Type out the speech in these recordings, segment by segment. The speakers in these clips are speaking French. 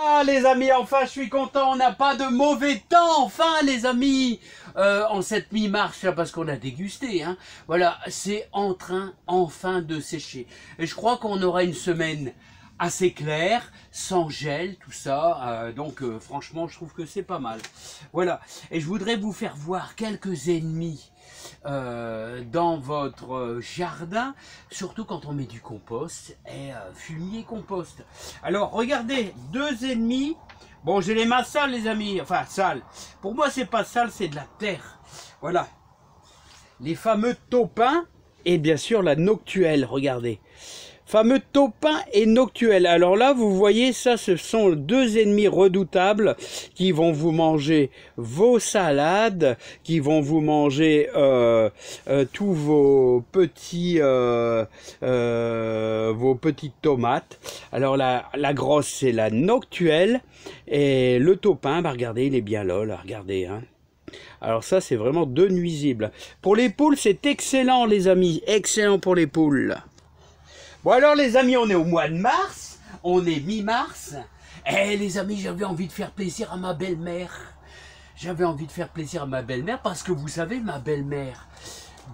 Ah les amis, enfin je suis content, on n'a pas de mauvais temps, enfin les amis, en cette mi-mars, parce qu'on a dégusté, hein. Voilà, c'est en train enfin de sécher. Et je crois qu'on aura une semaine assez claire, sans gel, tout ça, donc franchement je trouve que c'est pas mal. Voilà, et je voudrais vous faire voir quelques ennemis dans votre jardin, surtout quand on met du compost et fumier compost. Alors regardez, deux ennemis. Bon, j'ai les mains sales les amis, enfin sales. Pour moi c'est pas sale, c'est de la terre. Voilà, les fameux taupins et bien sûr la noctuelle, regardez. Fameux taupin et noctuelle. Alors là, vous voyez, ça, ce sont deux ennemis redoutables qui vont vous manger vos salades, qui vont vous manger tous vos petites tomates. Alors la grosse, c'est la noctuelle et le taupin, bah regardez, il est bien là, regardez, hein. Alors ça, c'est vraiment deux nuisibles. Pour les poules, c'est excellent, les amis, excellent pour les poules. Bon alors les amis, on est au mois de mars, on est mi-mars, et les amis, j'avais envie de faire plaisir à ma belle-mère. J'avais envie de faire plaisir à ma belle-mère parce que vous savez, ma belle-mère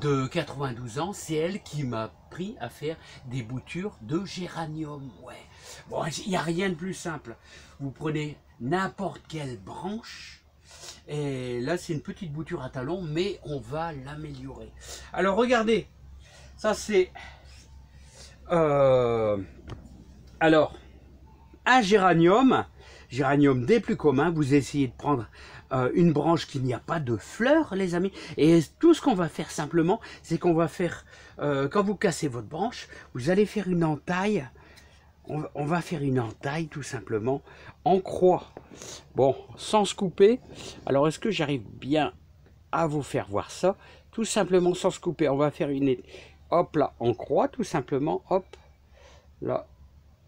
de 92 ans, c'est elle qui m'a appris à faire des boutures de géranium. Ouais. Bon, il n'y a rien de plus simple. Vous prenez n'importe quelle branche, et là c'est une petite bouture à talons, mais on va l'améliorer. Alors regardez, ça c'est... alors, un géranium des plus communs, vous essayez de prendre une branche qui n'y a pas de fleurs, les amis, et tout ce qu'on va faire simplement, c'est qu'on va faire, quand vous cassez votre branche, vous allez faire une entaille, on va faire une entaille tout simplement en croix, bon, sans se couper. Alors, est-ce que j'arrive bien à vous faire voir ça? Tout simplement sans se couper, on va faire une... Hop là, en croix tout simplement, hop, là,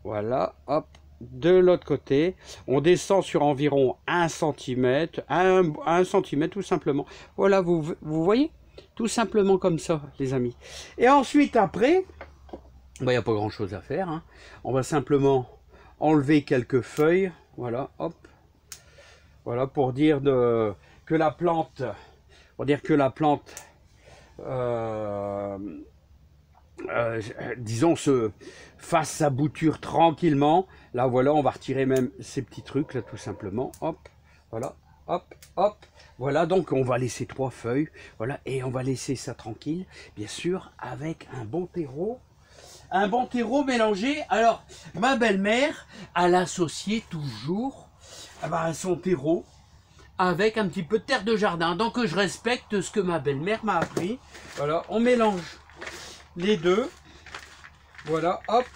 voilà, hop, de l'autre côté, on descend sur environ 1 cm, 1 cm tout simplement. Voilà, vous voyez, tout simplement comme ça, les amis. Et ensuite, après, il n'y a pas grand chose à faire, hein. On va simplement enlever quelques feuilles, voilà, hop, voilà, pour dire que la plante, disons, se fasse sa bouture tranquillement. Là voilà, on va retirer même ces petits trucs là tout simplement, hop, voilà, hop, hop, voilà. Donc on va laisser 3 feuilles, voilà, et on va laisser ça tranquille, bien sûr, avec un bon terreau mélangé. Alors ma belle-mère, elle associait toujours son terreau avec un petit peu de terre de jardin. Donc je respecte ce que ma belle-mère m'a appris. Voilà, on mélange les deux, voilà, hop,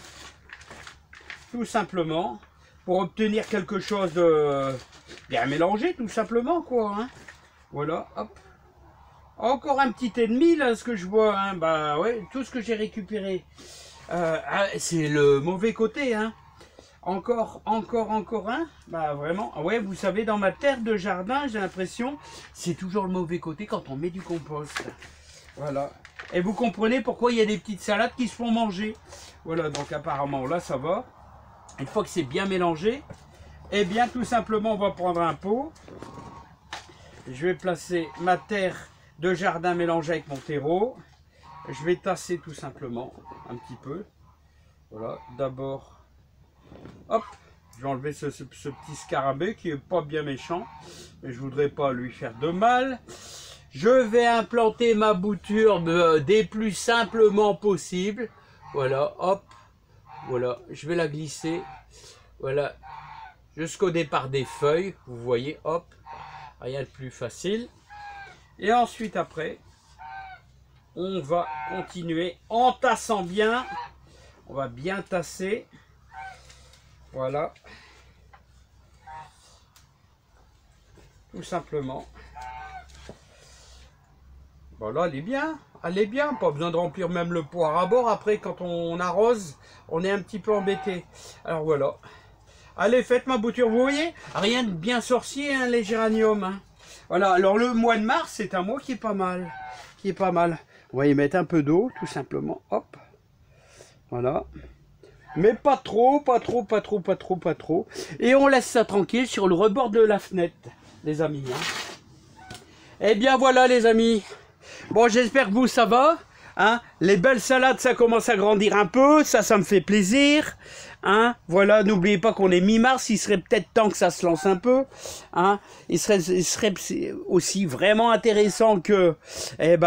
tout simplement, pour obtenir quelque chose de bien mélangé, tout simplement, quoi, hein. Voilà, hop, encore un petit ennemi, là, ce que je vois, hein. Bah ouais, tout ce que j'ai récupéré, c'est le mauvais côté, hein. Encore un, bah vraiment, ouais, vous savez, dans ma terre de jardin, j'ai l'impression, c'est toujours le mauvais côté quand on met du compost. Voilà. Et vous comprenez pourquoi il y a des petites salades qui se font manger. Voilà, donc apparemment là ça va. Une fois que c'est bien mélangé, eh bien tout simplement on va prendre un pot. Je vais placer ma terre de jardin mélangée avec mon terreau. Je vais tasser tout simplement un petit peu. Voilà, d'abord, hop, je vais enlever ce petit scarabée qui est pas bien méchant. Mais je voudrais pas lui faire de mal. Je vais implanter ma bouture des plus simplement possible. Voilà, hop, voilà, je vais la glisser, voilà, jusqu'au départ des feuilles, vous voyez, hop, rien de plus facile. Et ensuite après, on va continuer en tassant bien, on va bien tasser, voilà, tout simplement. Voilà, elle est bien, pas besoin de remplir même le pot à ras-bord. Après, quand on arrose, on est un petit peu embêté. Alors voilà. Allez, faites ma bouture, vous voyez, rien de bien sorcier, hein, les géraniums, hein. Voilà, alors le mois de mars, c'est un mois qui est pas mal. On va y mettre un peu d'eau, tout simplement, hop. Voilà. Mais pas trop, pas trop, pas trop, pas trop, pas trop. Et on laisse ça tranquille sur le rebord de la fenêtre, les amis. Hein. Eh bien voilà les amis. Bon, j'espère que vous ça va. Hein. Les belles salades, ça commence à grandir un peu. Ça me fait plaisir. Hein, voilà, n'oubliez pas qu'on est mi-mars, il serait peut-être temps que ça se lance un peu. Hein, il serait aussi vraiment intéressant que,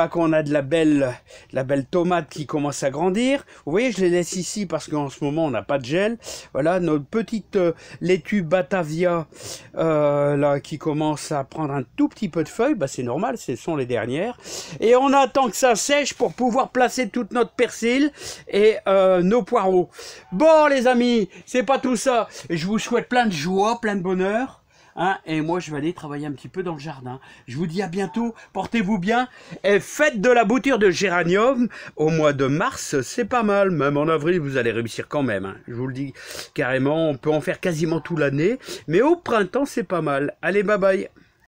qu'on a de la belle tomate qui commence à grandir. Vous voyez, je les laisse ici parce qu'en ce moment on n'a pas de gel. Voilà, notre petite laitue Batavia là qui commence à prendre un tout petit peu de feuilles. Bah, c'est normal, ce sont les dernières. Et on attend que ça sèche pour pouvoir placer toute notre persil et nos poireaux. Bon les amis, c'est pas tout ça. Je vous souhaite plein de joie, plein de bonheur. Hein, et moi, je vais aller travailler un petit peu dans le jardin. Je vous dis à bientôt. Portez-vous bien. Et faites de la bouture de géranium au mois de mars. C'est pas mal. Même en avril, vous allez réussir quand même. Hein. Je vous le dis carrément. On peut en faire quasiment toute l'année. Mais au printemps, c'est pas mal. Allez, bye bye.